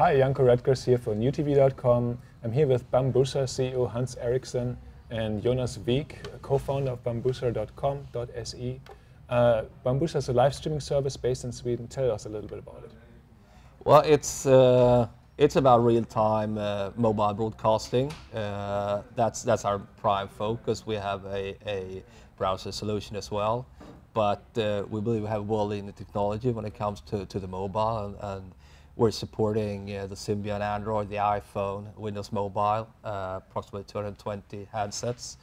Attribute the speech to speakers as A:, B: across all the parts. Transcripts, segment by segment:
A: Hi, Janko here for newtv.com. I'm here with Bambuser CEO Hans Eriksson and Jonas Wieck, co-founder of bambuser.com.se. Bambuser is a live streaming service based in Sweden. Tell us a little bit about it.
B: Well, it's about real-time mobile broadcasting. That's our prime focus. We have a browser solution as well, but we believe we have world-leading technology when it comes to the mobile, and we're supporting the Symbian Android, the iPhone, Windows Mobile, approximately 220 handsets,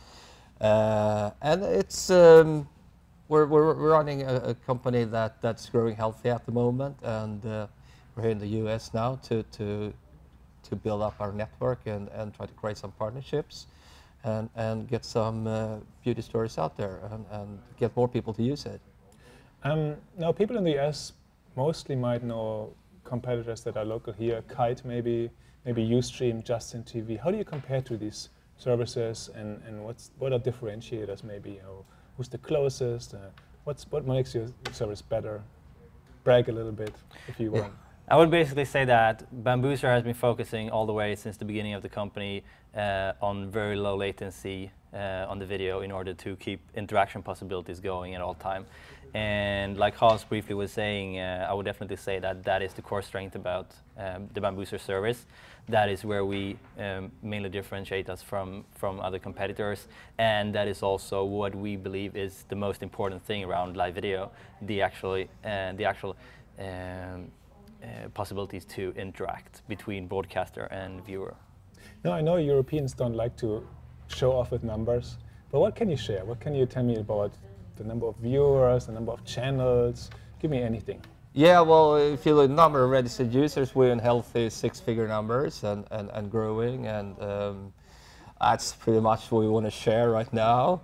B: and it's we're running a company that's growing healthy at the moment, and we're here in the US now to build up our network and try to create some partnerships and get some beauty stories out there and get more people to use it.
A: Now, people in the US mostly might know competitors that are local here, Kite maybe Ustream, Justin TV. How do you compare to these services, and what are differentiators maybe? Who's the closest? What makes your service better? Brag a little bit if you want.
C: I would basically say that Bambuser has been focusing all the way since the beginning of the company on very low latency on the video in order to keep interaction possibilities going at all time. And like Hans briefly was saying, I would definitely say that that is the core strength about the Bambuser service. That is where we mainly differentiate us from other competitors, and that is also what we believe is the most important thing around live video, the actual possibilities to interact between broadcaster and viewer.
A: Now, I know Europeans don't like to show off with numbers, but what can you share? What can you tell me about the number of viewers, the number of channels? Give me anything.
B: Yeah, well, if you look at the number of registered users, we're in healthy six-figure numbers and growing, and that's pretty much what we want to share right now.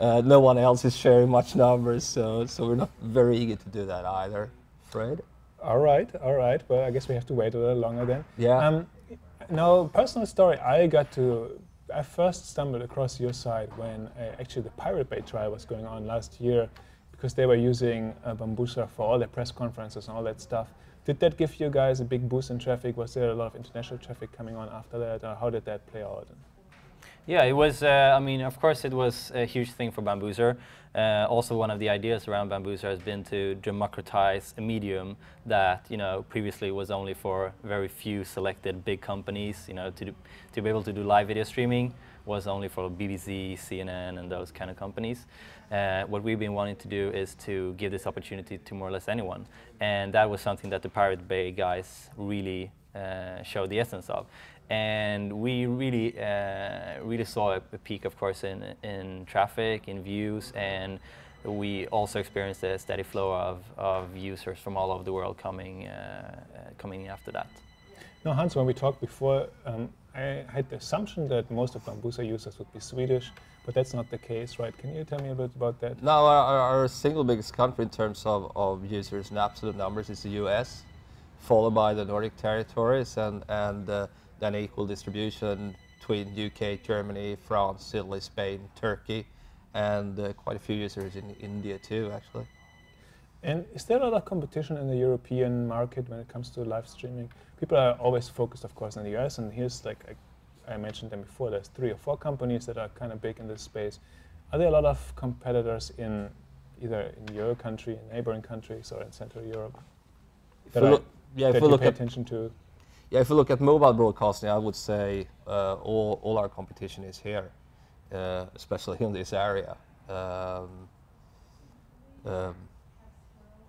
B: No one else is sharing much numbers, so we're not very eager to do that either, afraid.
A: All right. Well, I guess we have to wait a little longer then.
B: Yeah.
A: Now, personal story, I first stumbled across your site when actually the Pirate Bay trial was going on last year, because they were using Bambuser for all their press conferences and all that stuff. Did that give you guys a big boost in traffic? Was there a lot of international traffic coming on after that, or how did that play out?
C: Yeah, it was, I mean, of course it was a huge thing for Bambuser. Also, one of the ideas around Bambuser has been to democratize a medium that, previously was only for very few selected big companies. To be able to do live video streaming was only for BBC, CNN, and those kind of companies. What we've been wanting to do is to give this opportunity to more or less anyone. And that was something that the Pirate Bay guys really showed the essence of. And we really saw a peak, of course, in traffic, in views, and we also experienced a steady flow of users from all over the world coming after that.
A: Now, Hans, when we talked before, I had the assumption that most of Bambuser users would be Swedish, but that's not the case, right? Can you tell me a bit about that?
B: No, our single biggest country in terms of users in absolute numbers is the US, followed by the Nordic territories, and then equal distribution between UK, Germany, France, Italy, Spain, Turkey, and quite a few users in India too, actually.
A: And is there a lot of competition in the European market when it comes to live streaming? People are always focused, of course, in the US, and here's, like I mentioned them before, there's 3 or 4 companies that are kind of big in this space. Are there a lot of competitors in either in your country, in neighboring countries, or in Central Europe that you pay attention to?
B: Yeah, if you look at mobile broadcasting, I would say all our competition is here, especially in this area.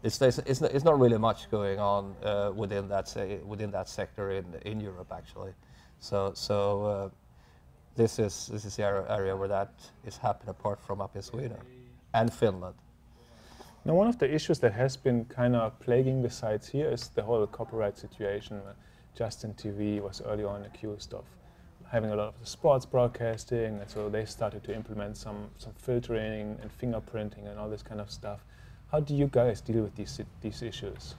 B: It's not really much going on within that sector in Europe, actually. So this is the area where that is happening, apart from up in Sweden and Finland.
A: Now, one of the issues that has been kind of plaguing the sites here is the whole copyright situation. Justin TV was early on accused of having a lot of the sports broadcasting, and so they started to implement some filtering and fingerprinting and all this kind of stuff. How do you guys deal with these issues?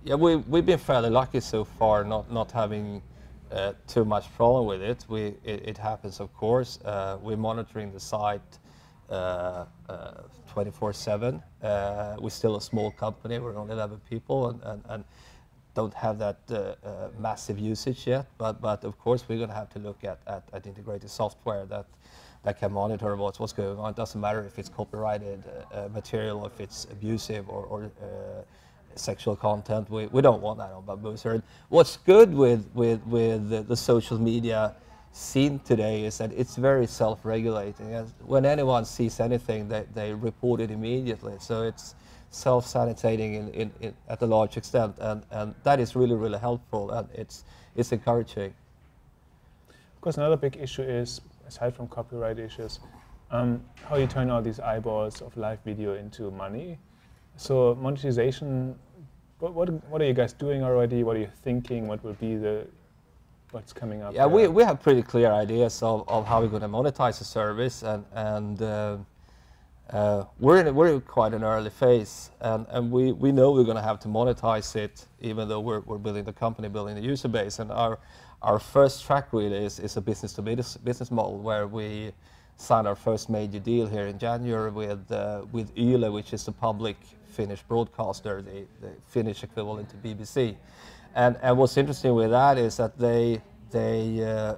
B: Yeah, we've been fairly lucky so far, not having too much problem with it. It happens, of course. We're monitoring the site 24/7. We're still a small company. We're only 11 people, and don't have that massive usage yet, but of course we're going to have to look at integrated software that can monitor what's going on. It doesn't matter if it's copyrighted material, if it's abusive or sexual content. We don't want that on Bambuser. And what's good with the social media scene today is that it's very self-regulating. When anyone sees anything, they report it immediately. So it's self-sanitating at a large extent, and that is really, really helpful, and it's encouraging.
A: Of course, another big issue is, aside from copyright issues, how you turn all these eyeballs of live video into money. So monetization, what are you guys doing already? What are you thinking? What will be what's coming up?
B: Yeah, we have pretty clear ideas of how we're going to monetize the service, and we're in quite an early phase, and we know we're going to have to monetize it, even though we're building the company, building the user base. And our first track really is a business model where we signed our first major deal here in January with Yle, which is the public Finnish broadcaster, the Finnish equivalent to BBC. And what's interesting with that is that they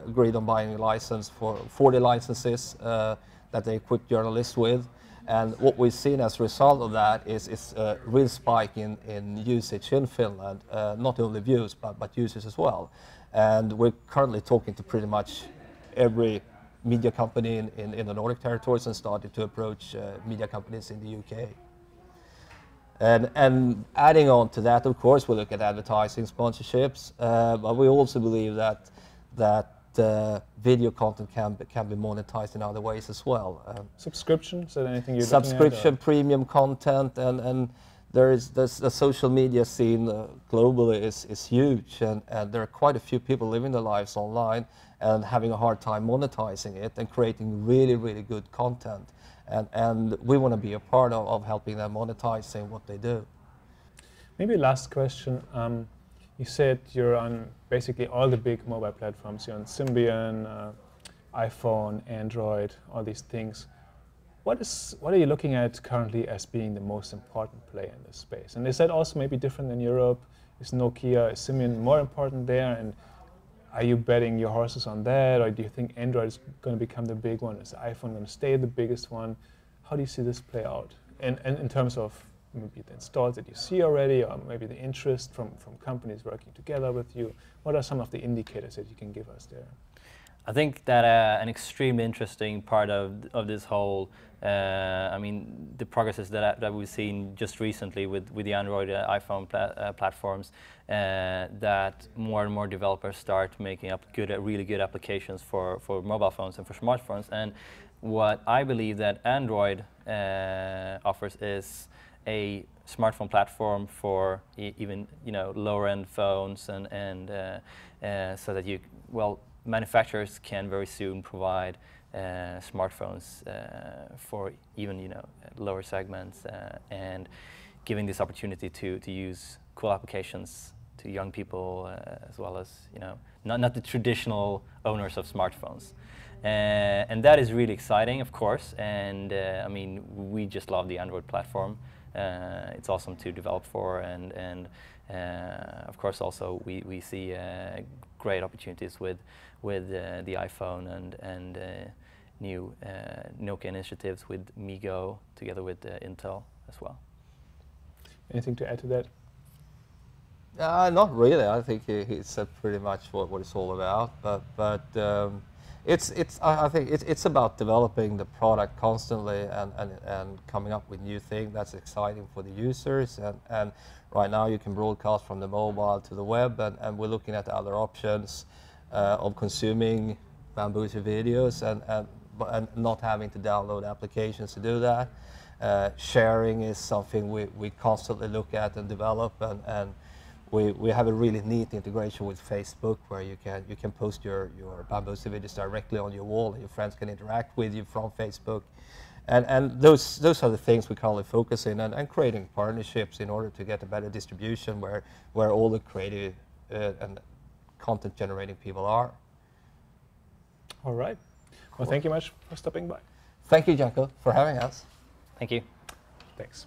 B: agreed on buying a license for 40 licenses that they equip journalists with. And what we've seen as a result of that is a real spike in usage in Finland, not only views, but users as well. And we're currently talking to pretty much every media company in the Nordic territories, and started to approach media companies in the UK. And adding on to that, of course, we look at advertising, sponsorships, but we also believe that video content can be monetized in other ways as well.
A: Subscription, is that anything you're
B: subscription, premium content, and the social media scene globally is huge, and there are quite a few people living their lives online and having a hard time monetizing it and creating really, really good content. And we want to be a part of helping them monetizing what they do.
A: Maybe last question. You said you're on basically all the big mobile platforms. You're on Symbian, iPhone, Android, all these things. What are you looking at currently as being the most important player in this space? And is that also maybe different in Europe? Is Nokia, is Symbian more important there? And are you betting your horses on that? Or do you think Android is going to become the big one? Is the iPhone going to stay the biggest one? How do you see this play out? And in terms of maybe the installs that you see already, or maybe the interest from companies working together with you, what are some of the indicators that you can give us there?
C: I think that an extremely interesting part of this whole, the progresses that we've seen just recently with the Android iPhone platforms, that more and more developers start making up really good applications for mobile phones and for smartphones. And what I believe that Android offers is a smartphone platform for even lower-end phones, and so that manufacturers can very soon provide smartphones for even lower segments, and giving this opportunity to use cool applications to young people, as well as not the traditional owners of smartphones. And that is really exciting, of course. And we just love the Android platform. It's awesome to develop for, and of course also we see great opportunities with the iPhone and new Nokia initiatives with MeeGo together with Intel as well.
A: Anything to add to that?
B: Not really. I think he said pretty much what it's all about. But I think it's about developing the product constantly and coming up with new things that's exciting for the users. And right now you can broadcast from the mobile to the web, and we're looking at other options of consuming Bambuser videos and not having to download applications to do that. Sharing is something we constantly look at and develop, and we have a really neat integration with Facebook, where you can post your Bambuser videos directly on your wall, and your friends can interact with you from Facebook. And those are the things we currently focus in, and creating partnerships in order to get a better distribution where all the creative and content generating people are.
A: All right. Well, thank you much for stopping by.
B: Thank you, Janko, for having us.
C: Thank you.
A: Thanks.